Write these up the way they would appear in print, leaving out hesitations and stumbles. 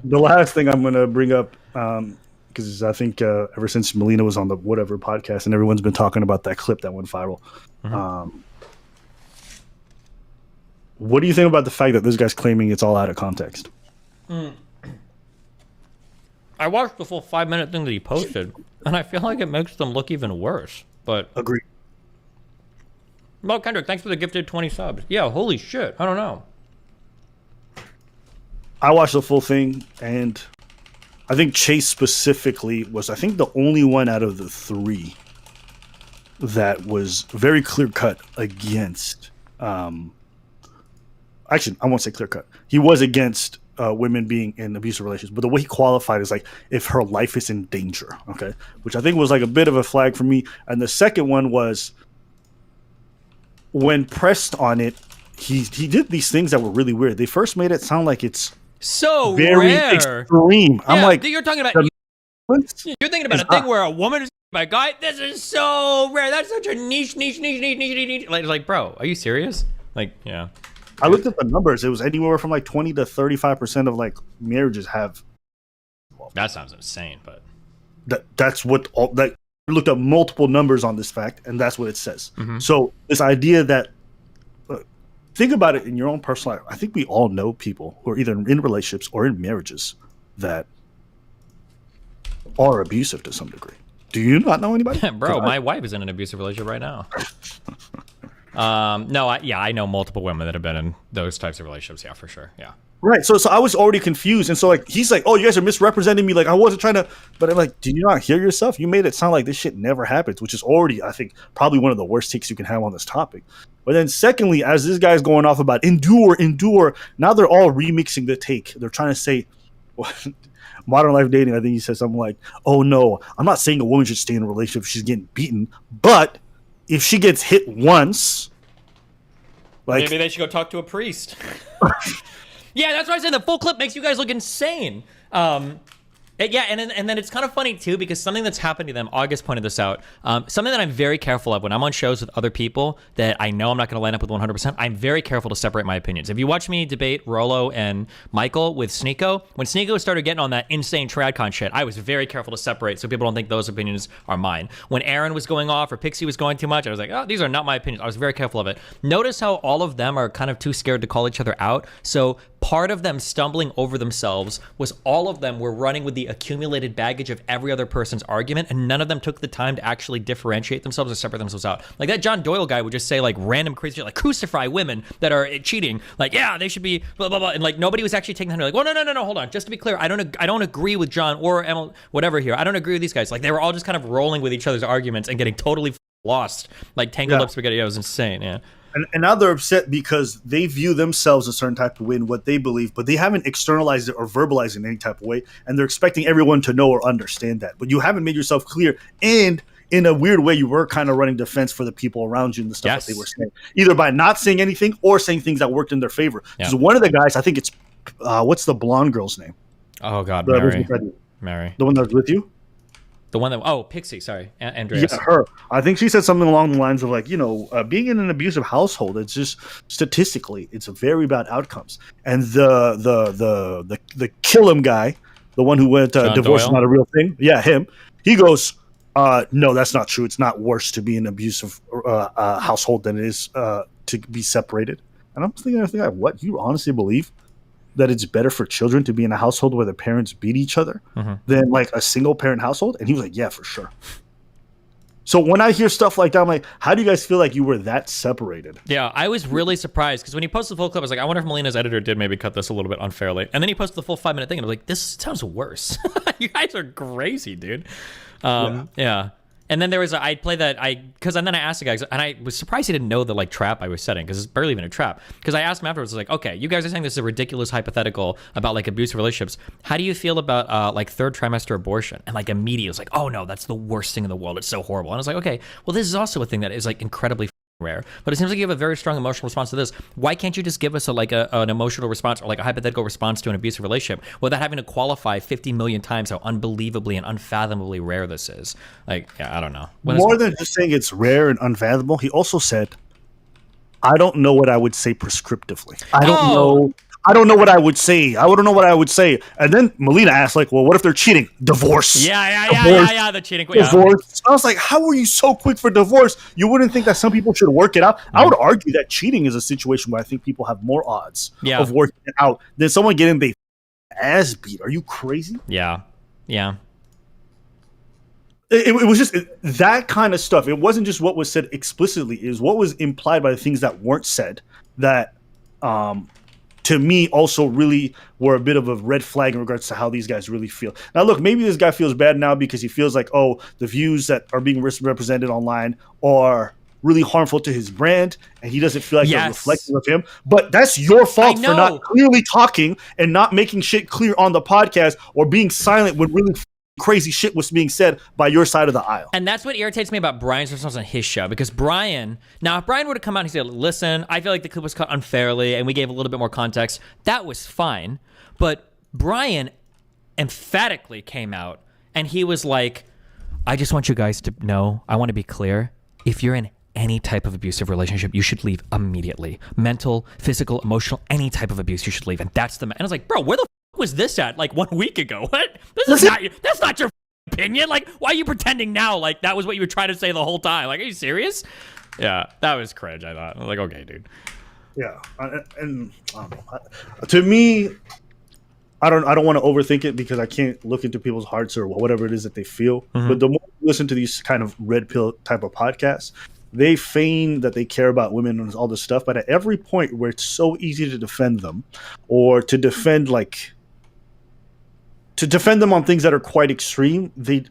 The last thing I'm gonna bring up, because I think ever since Melina was on the whatever podcast and everyone's been talking about that clip that went viral. Mm-hmm. What do you think about the fact that this guy's claiming it's all out of context? I watched the full 5-minute thing that he posted, and I feel like it makes them look even worse. But Agreed. Well, Kendrick, thanks for the gifted 20 subs. Yeah, holy shit. I don't know. I watched the full thing, and I think Chase specifically was, I think, the only one out of the three that was very clear cut against. Actually, I won't say clear cut. He was against women being in abusive relationships, but the way he qualified is like if her life is in danger. Okay, which I think was like a bit of a flag for me. And the second one was when pressed on it, he did these things that were really weird. They first made it sound like it's so very rare. extreme. Yeah, I'm like, you're talking about. you're thinking about a thing where a woman is by a guy. This is so rare. That's such a niche. Like, bro, are you serious? Like, yeah. I looked at the numbers. It was anywhere from like 20 to 35% of like marriages have. That sounds insane, but that's what all that. We looked up multiple numbers on this fact, and that's what it says. Mm-hmm. So this idea that think about it in your own personal life. I think we all know people who are either in relationships or in marriages that are abusive to some degree. Do you not know anybody? Bro, my wife is in an abusive relationship right now. No, I know multiple women that have been in those types of relationships. Yeah, for sure. Yeah. Right. So I was already confused. And so like, he's like, oh, you guys are misrepresenting me. Like I wasn't trying to, but I'm like, did you not hear yourself? You made it sound like this shit never happens, which is already, I think, probably one of the worst takes you can have on this topic. But then secondly, as this guy's going off about endure, now they're all remixing the take. They're trying to say, modern life dating, I think he said something like, oh no, I'm not saying a woman should stay in a relationship if she's getting beaten, but if she gets hit once, like maybe they should go talk to a priest. Yeah, that's why I said the full clip makes you guys look insane. Yeah, and then it's kind of funny too because something that's happened to them. August pointed this out. Something that I'm very careful of when I'm on shows with other people that I know I'm not going to line up with 100%. I'm very careful to separate my opinions. If you watch me debate Rolo and Michael with Sneeko, when Sneeko started getting on that insane tradcon shit, I was very careful to separate so people don't think those opinions are mine. When Aaron was going off or Pixie was going too much, I was like, oh, these are not my opinions. I was very careful of it. Notice how all of them are kind of too scared to call each other out. So part of them stumbling over themselves was all of them were running with the accumulated baggage of every other person's argument, and none of them took the time to actually differentiate themselves or separate themselves out. Like that John Doyle guy would just say like random crazy shit, like crucify women that are cheating. Like, yeah, they should be blah blah blah, and like nobody was actually taking time to like, well, no, hold on. Just to be clear, I don't agree with John or Emil, whatever here. I don't agree with these guys. Like they were all just kind of rolling with each other's arguments and getting totally lost, like tangled up spaghetti. Yeah, it was insane. Yeah. And now they're upset because they view themselves a certain type of way in what they believe, but they haven't externalized it or verbalized it in any type of way. And they're expecting everyone to know or understand that. But you haven't made yourself clear. And in a weird way, you were kind of running defense for the people around you and the stuff that they were saying, either by not saying anything or saying things that worked in their favor. Because one of the guys, I think it's, what's the blonde girl's name? Oh, God, Mary. The one that was with you? The one that Pixie, sorry, Andreas. Yeah, her. I think she said something along the lines of like, being in an abusive household, it's just statistically, it's a very bad outcomes. And the kill him guy, the one who went divorce is not a real thing. Yeah, him. He goes, no, that's not true. It's not worse to be in an abusive household than it is to be separated. And I'm thinking, what you honestly believe? That it's better for children to be in a household where the parents beat each other than like a single parent household? And he was like, yeah, for sure. So when I hear stuff like that, I'm like, how do you guys feel like you were that separated? Yeah, I was really surprised because when he posted the full clip, I was like, I wonder if Melina's editor did maybe cut this a little bit unfairly. And then he posted the full 5-minute thing and I was like, this sounds worse. You guys are crazy, dude. Yeah. And then there was I asked the guys, and I was surprised he didn't know the like trap I was setting because it's barely even a trap. Because I asked him afterwards, I was like, okay, you guys are saying this is a ridiculous hypothetical about like abusive relationships. How do you feel about like third trimester abortion? And like immediately it was like, oh no, that's the worst thing in the world. It's so horrible. And I was like, okay, well this is also a thing that is like incredibly rare, but it seems like you have a very strong emotional response to this. Why can't you just give us an emotional response or like a hypothetical response to an abusive relationship without having to qualify 50 million times how unbelievably and unfathomably rare this is? Like, yeah, I don't know. More than just saying it's rare and unfathomable, he also said, I don't know what I would say prescriptively. I don't know I don't know what I would say. I wouldn't know what I would say. And then Melina asked, like, well, what if they're cheating? Divorce. Yeah. The cheating. Divorce. I was like, how are you so quick for divorce? You wouldn't think that some people should work it out? I would argue that cheating is a situation where I think people have more odds of working it out than someone getting their ass beat. Are you crazy? Yeah. It was just that kind of stuff. It wasn't just what was said explicitly. It was what was implied by the things that weren't said that, to me, also really were a bit of a red flag in regards to how these guys really feel. Now, look, maybe this guy feels bad now because he feels like, oh, the views that are being represented online are really harmful to his brand, and he doesn't feel like they're reflective of him. But that's your fault for not clearly talking and not making shit clear on the podcast, or being silent when really crazy shit was being said by your side of the aisle. And that's what irritates me about Brian's response on his show, because Brian, now if Brian would have come out and he said, listen, I feel like the clip was cut unfairly and we gave a little bit more context, that was fine. But Brian emphatically came out and he was like, I just want you guys to know, I want to be clear, if you're in any type of abusive relationship, you should leave immediately. Mental, physical, emotional, any type of abuse, you should leave. And that's and I was like, bro, where the was this at like 1 week ago? What? That's not your opinion. Like, why are you pretending now like that was what you were trying to say the whole time? Like, are you serious? Yeah, that was cringe. I thought. I was like, okay, dude. Yeah, and to me, I don't want to overthink it because I can't look into people's hearts or whatever it is that they feel. But the more you listen to these kind of red pill type of podcasts, they feign that they care about women and all this stuff, but at every point where it's so easy to defend them, or to defend them on things that are quite extreme, they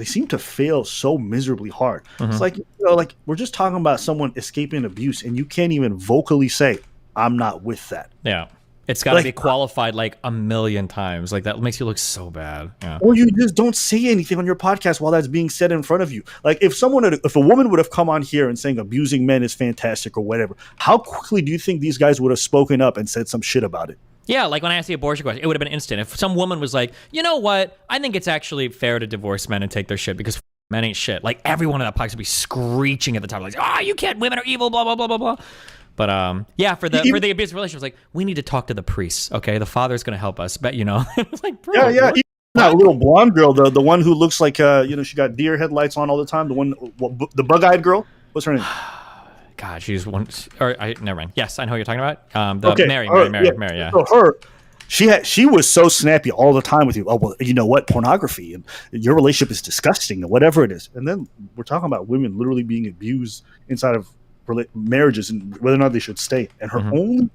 seem to fail so miserably hard. It's like, like we're just talking about someone escaping abuse, and you can't even vocally say, "I'm not with that." Yeah, it's got to be qualified like a million times. Like that makes you look so bad. Yeah. Or you just don't say anything on your podcast while that's being said in front of you. Like if a woman would have come on here and saying abusing men is fantastic or whatever, how quickly do you think these guys would have spoken up and said some shit about it? Yeah, like when I asked the abortion question, it would have been instant. If some woman was like, you know what, I think it's actually fair to divorce men and take their shit because men ain't shit. Like everyone in that podcast would be screeching at the top, like, you can't, women are evil, blah, blah, blah, blah, blah. But yeah, for the abusive relationships, like we need to talk to the priests, okay? The father's gonna help us, but it's like, bro, yeah. That little blonde girl, the one who looks like she got deer headlights on all the time, the bug-eyed girl, what's her name? God, she's one. Never mind. Yes, I know who you're talking about. Mary. Yeah. So she was so snappy all the time with you. Oh well, you know what? Pornography and your relationship is disgusting, and whatever it is. And then we're talking about women literally being abused inside of marriages and whether or not they should stay. And her only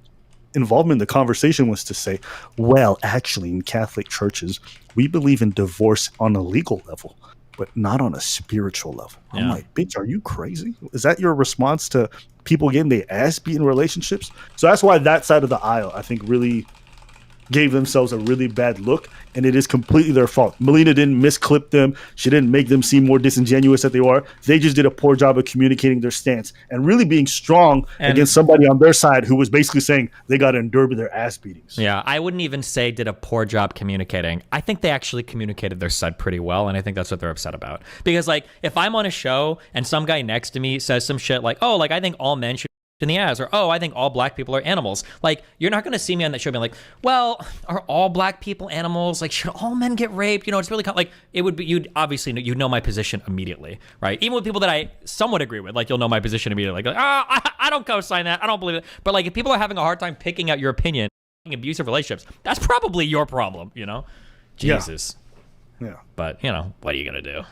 involvement in the conversation was to say, "Well, actually, in Catholic churches, we believe in divorce on a legal level, but not on a spiritual level." Yeah. I'm like, bitch, are you crazy? Is that your response to people getting their ass beat in relationships? So that's why that side of the aisle, I think, really gave themselves a really bad look, and it is completely their fault. Melina didn't misclip them. She didn't make them seem more disingenuous than they are. They just did a poor job of communicating their stance and really being strong against somebody on their side who was basically saying they got to endure their ass beatings. Yeah, I wouldn't even say did a poor job communicating. I think they actually communicated their side pretty well, and I think that's what they're upset about. Because, like, if I'm on a show and some guy next to me says some shit like, oh, like, I think all men should in the ass, or oh, I think all black people are animals. Like, you're not going to see me on that show being like, well, are all black people animals? Like, should all men get raped? It's really like it would be. You'd obviously know my position immediately, right? Even with people that I somewhat agree with, like you'll know my position immediately. Like, I don't co-sign that. I don't believe it. But like, if people are having a hard time picking out your opinion, abusive relationships, that's probably your problem. Jesus. Yeah. But what are you gonna do?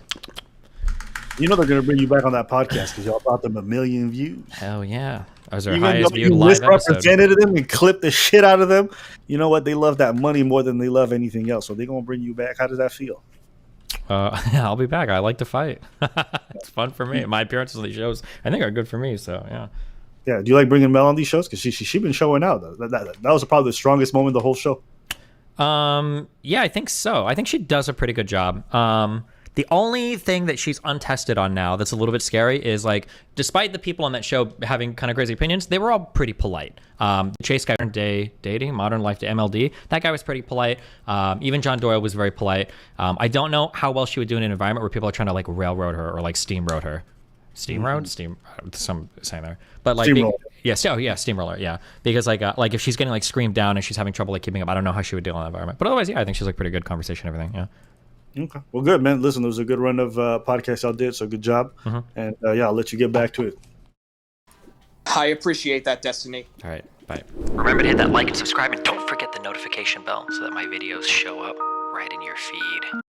They're going to bring you back on that podcast because y'all brought them 1 million views. Hell yeah. That was our highest viewed live episode. Misrepresented them and clipped the shit out of them. You know what? They love that money more than they love anything else. So they're going to bring you back. How does that feel? I'll be back. I like to fight. It's fun for me. My appearances on these shows, I think, are good for me. So, yeah. Yeah. Do you like bringing Mel on these shows? Because she been showing out. That was probably the strongest moment of the whole show. Yeah, I think so. I think she does a pretty good job. The only thing that she's untested on now that's a little bit scary is, like, despite the people on that show having kind of crazy opinions, they were all pretty polite. The Chase guy, dating, Modern Life to MLD, that guy was pretty polite. Even John Doyle was very polite. I don't know how well she would do in an environment where people are trying to, like, railroad her or, like, steamroad her. Steamroad? Some saying there. But, like, steamroller, yeah. Because like if she's getting like screamed down and she's having trouble like keeping up, I don't know how she would deal in that environment. But otherwise, yeah, I think she's like pretty good conversation, everything. Yeah. Okay. Well, good, man. Listen, it was a good run of podcasts y'all did, so good job. And yeah, I'll let you get back to it. I appreciate that, Destiny. All right, bye. Remember to hit that like and subscribe, and don't forget the notification bell so that my videos show up right in your feed.